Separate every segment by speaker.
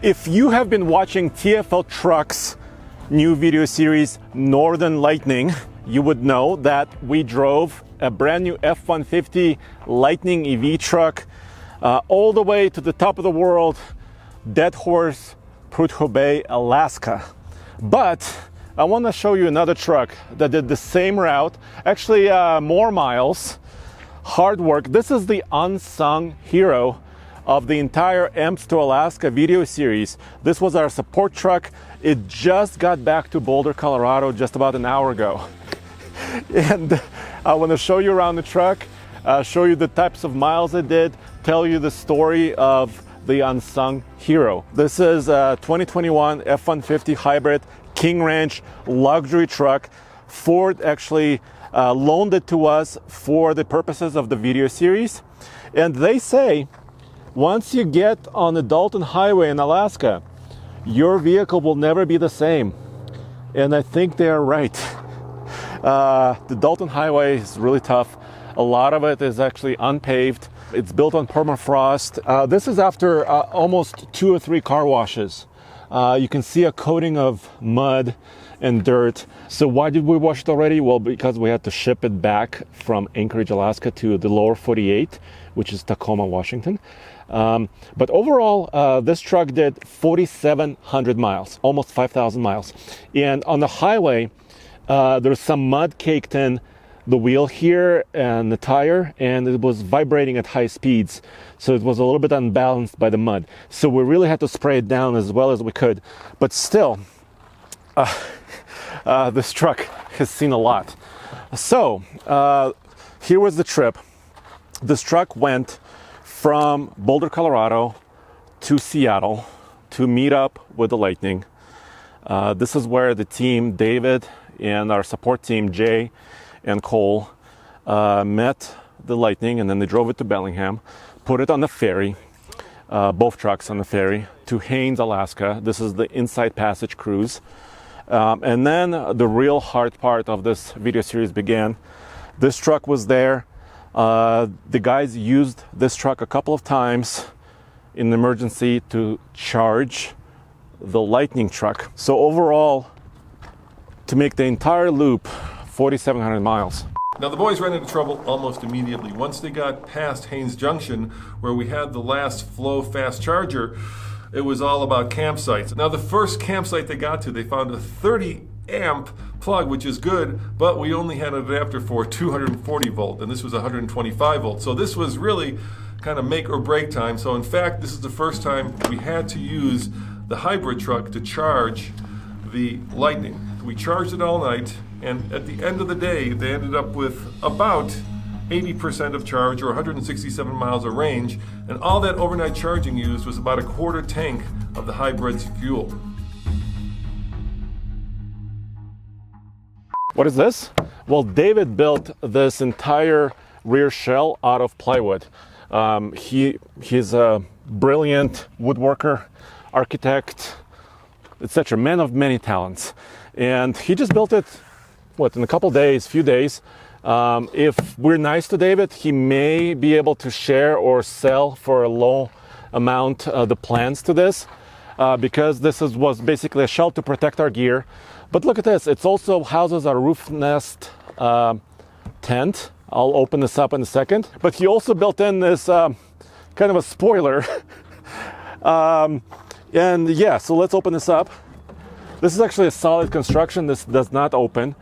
Speaker 1: If you have been watching TFL Truck's new video series, Northern Lightning, you would know that we drove a brand new F-150 Lightning EV truck all the way to the top of the world, Dead Horse, Prudhoe Bay, Alaska. But I want to show you another truck that did the same route, actually more miles, hard work. This is the unsung hero of the entire EMPS to Alaska video series. This was our support truck. It just got back to Boulder, Colorado just about an hour ago. And I want to show you around the truck, show you the types of miles it did, tell you the story of the unsung hero. This is a 2021 F-150 hybrid King Ranch luxury truck. Ford actually loaned it to us for the purposes of the video series. And they say, once you get on the Dalton Highway in Alaska, your vehicle will never be the same. And I think they are right. The Dalton Highway is really tough. A lot of it is actually unpaved. It's built on permafrost. This is after almost 2 or 3 car washes. You can see a coating of mud and dirt. So why did we wash it already? Well, because we had to ship it back from Anchorage, Alaska to the lower 48, which is Tacoma, Washington. But overall, this truck did 4,700 miles, almost 5,000 miles. And on the highway, there's some mud caked in the wheel here and the tire, and it was vibrating at high speeds. So it was a little bit unbalanced by the mud. So we really had to spray it down as well as we could. But still, this truck has seen a lot. So here was the trip. This truck went from Boulder, Colorado to Seattle to meet up with the Lightning. This is where the team, David, and our support team, Jay and Cole, met the Lightning, and then they drove it to Bellingham, put it on the ferry, both trucks on the ferry, to Haines, Alaska. This is the Inside Passage cruise. And then the real hard part of this video series began. This truck was there. The guys used this truck a couple of times in emergency to charge the Lightning truck. So overall, to make the entire loop, 4,700 miles.
Speaker 2: Now the boys ran into trouble almost immediately. Once they got past Haines Junction, where we had the last Flow fast charger, it was all about campsites. Now the first campsite they got to, they found a 30 amp plug, which is good, but we only had an adapter for 240 volt, and this was 125 volt. So this was really kind of make or break time. So in fact, this is the first time we had to use the hybrid truck to charge the Lightning. We charged it all night, and at the end of the day, they ended up with about 80% of charge, or 167 miles of range, and all that overnight charging used was about a quarter tank of the hybrid's fuel.
Speaker 1: What is this? Well, David built this entire rear shell out of plywood. He's a brilliant woodworker, architect, etc., man of many talents. And he just built it, in a couple days, few days. If we're nice to David, he may be able to share or sell for a low amount the plans to this, because this was basically a shell to protect our gear. But look at this, it also houses our roof nest tent. I'll open this up in a second. But he also built in this kind of a spoiler. And yeah, so let's open this up. This is actually a solid construction. This does not open.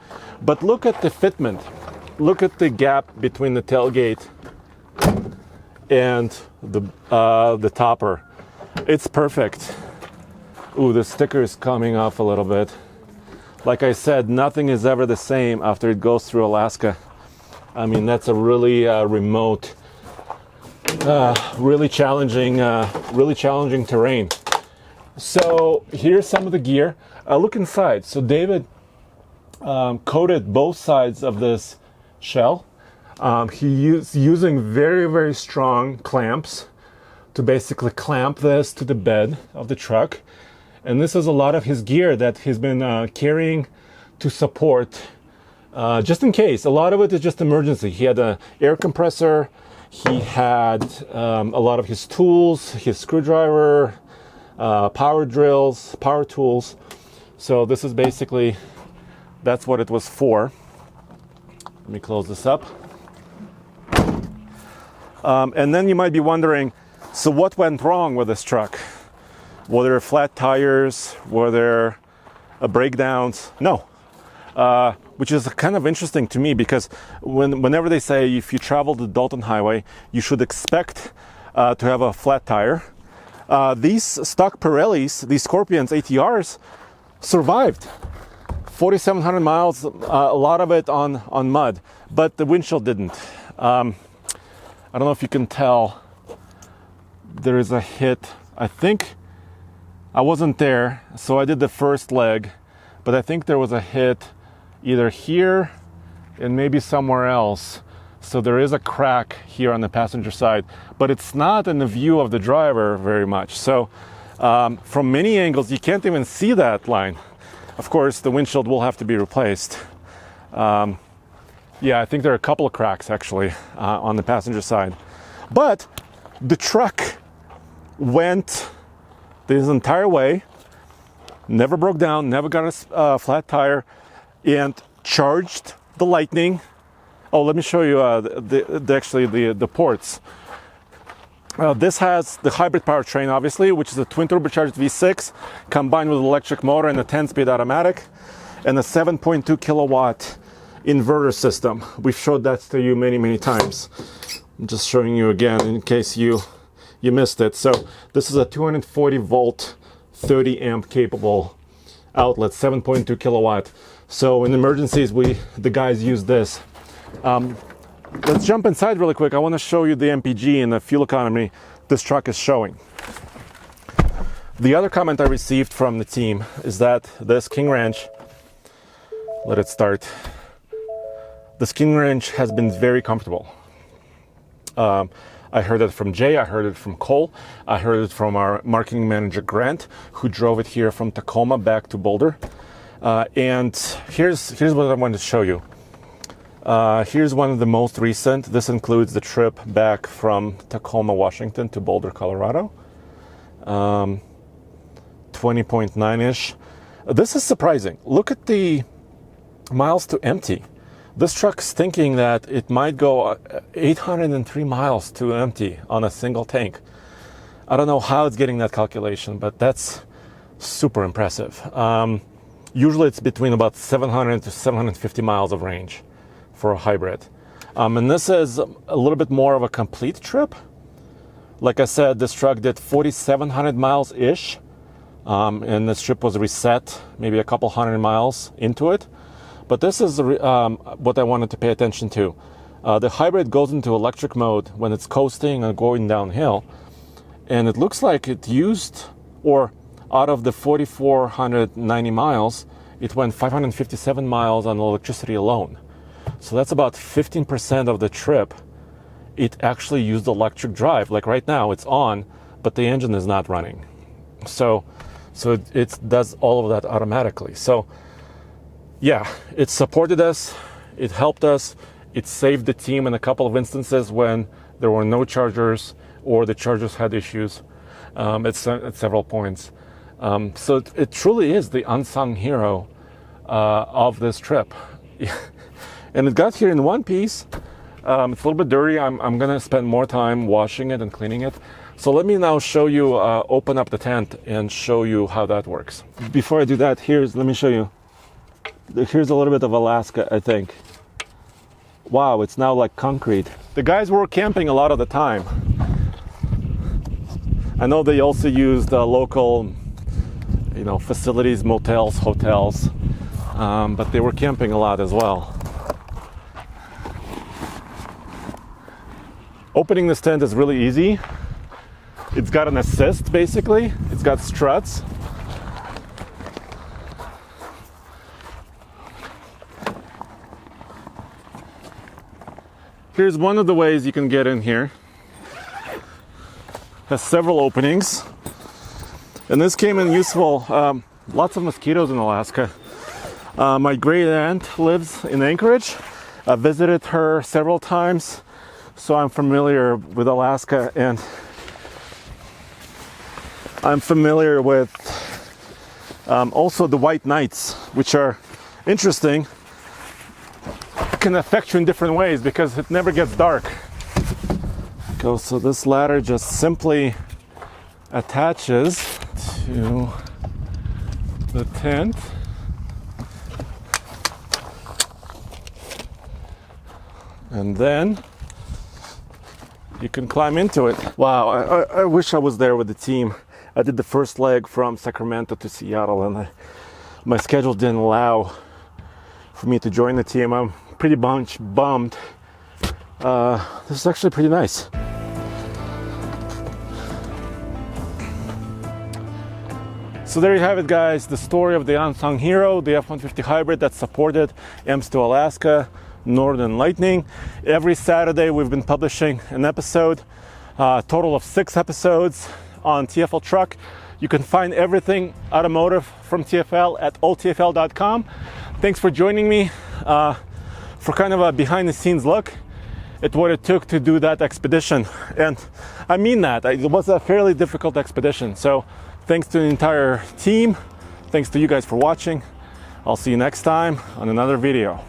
Speaker 1: But look at the fitment. Look at the gap between the tailgate and the topper. It's perfect. Ooh, the sticker is coming off a little bit. Like I said, nothing is ever the same after it goes through Alaska. I mean, that's a really remote, really challenging terrain. So here's some of the gear. Look inside. So David coated both sides of this shell. He's using very, very strong clamps to basically clamp this to the bed of the truck. And this is a lot of his gear that he's been carrying to support, just in case. A lot of it is just emergency. He had an air compressor. He had a lot of his tools, his screwdriver, power drills, power tools. So this is basically, that's what it was for. Let me close this up. And then you might be wondering, so what went wrong with this truck? Were there flat tires? Were there breakdowns? No. Which is kind of interesting to me, because whenever they say if you travel the Dalton Highway, you should expect to have a flat tire. These stock Pirellis, these Scorpions ATRs, survived 4,700 miles, a lot of it on mud, but the windshield didn't. I don't know if you can tell, there is a hit. I think I wasn't there, so I did the first leg, but I think there was a hit either here and maybe somewhere else. So there is a crack here on the passenger side, but it's not in the view of the driver very much. So from many angles, you can't even see that line. Of course, the windshield will have to be replaced. Yeah, I think there are a couple of cracks actually on the passenger side. But the truck went this entire way, never broke down, never got a flat tire, and charged the Lightning. Oh, let me show you the ports. This has the hybrid powertrain, obviously, which is a twin turbocharged V6 combined with an electric motor and a 10-speed automatic, and a 7.2 kilowatt inverter system. We've showed that to you many times. I'm just showing you again in case you missed it. So this is a 240 volt, 30 amp capable outlet, 7.2 kilowatt. So in emergencies, the guys use this. Let's jump inside really quick. I want to show you the MPG and the fuel economy this truck is showing. The other comment I received from the team is that this King Ranch, let it start. This King Ranch has been very comfortable. I heard it from Jay, I heard it from Cole, I heard it from our marketing manager Grant, who drove it here from Tacoma back to Boulder. And here's what I wanted to show you. Here's one of the most recent. This includes the trip back from Tacoma, Washington to Boulder, Colorado. 20.9-ish. This is surprising. Look at the miles to empty. This truck's thinking that it might go 803 miles to empty on a single tank. I don't know how it's getting that calculation, but that's super impressive. Usually it's between about 700 to 750 miles of range for a hybrid. And this is a little bit more of a complete trip. Like I said, this truck did 4,700 miles-ish, and this trip was reset maybe a couple hundred miles into it. But this is what I wanted to pay attention to. The hybrid goes into electric mode when it's coasting and going downhill, and it looks like it used, or out of the 4,490 miles, it went 557 miles on electricity alone. So that's about 15% of the trip. It actually used electric drive. Like right now, it's on, but the engine is not running. So it does all of that automatically. So yeah, it supported us, it helped us, it saved the team in a couple of instances when there were no chargers or the chargers had issues at several points. So it truly is the unsung hero of this trip. And it got here in one piece. It's a little bit dirty. I'm going to spend more time washing it and cleaning it. So let me now show you, open up the tent and show you how that works. Before I do that, let me show you. Here's a little bit of Alaska, I think. Wow, it's now like concrete. The guys were camping a lot of the time. I know they also used local, facilities, motels, hotels, but they were camping a lot as well. Opening this tent is really easy. It's got an assist, basically. It's got struts. Here's one of the ways you can get in here. Has several openings. And this came in useful. Lots of mosquitoes in Alaska. My great aunt lives in Anchorage. I visited her several times, so I'm familiar with Alaska, and I'm familiar with also the white nights, which are interesting. It can affect you in different ways because it never gets dark. So this ladder just simply attaches to the tent. And then you can climb into it. Wow, I wish I was there with the team. I did the first leg from Sacramento to Seattle, and my schedule didn't allow for me to join the team. I'm pretty bummed. This is actually pretty nice. So there you have it, guys. The story of the unsung hero, the F-150 hybrid that supported EMS to Alaska, Northern Lightning. Every Saturday we've been publishing an episode, a total of 6 episodes on TFL Truck. You can find everything automotive from TFL at alltfl.com. Thanks for joining me for kind of a behind the scenes look at what it took to do that expedition. And I mean that. It was a fairly difficult expedition. So thanks to the entire team. Thanks to you guys for watching. I'll see you next time on another video.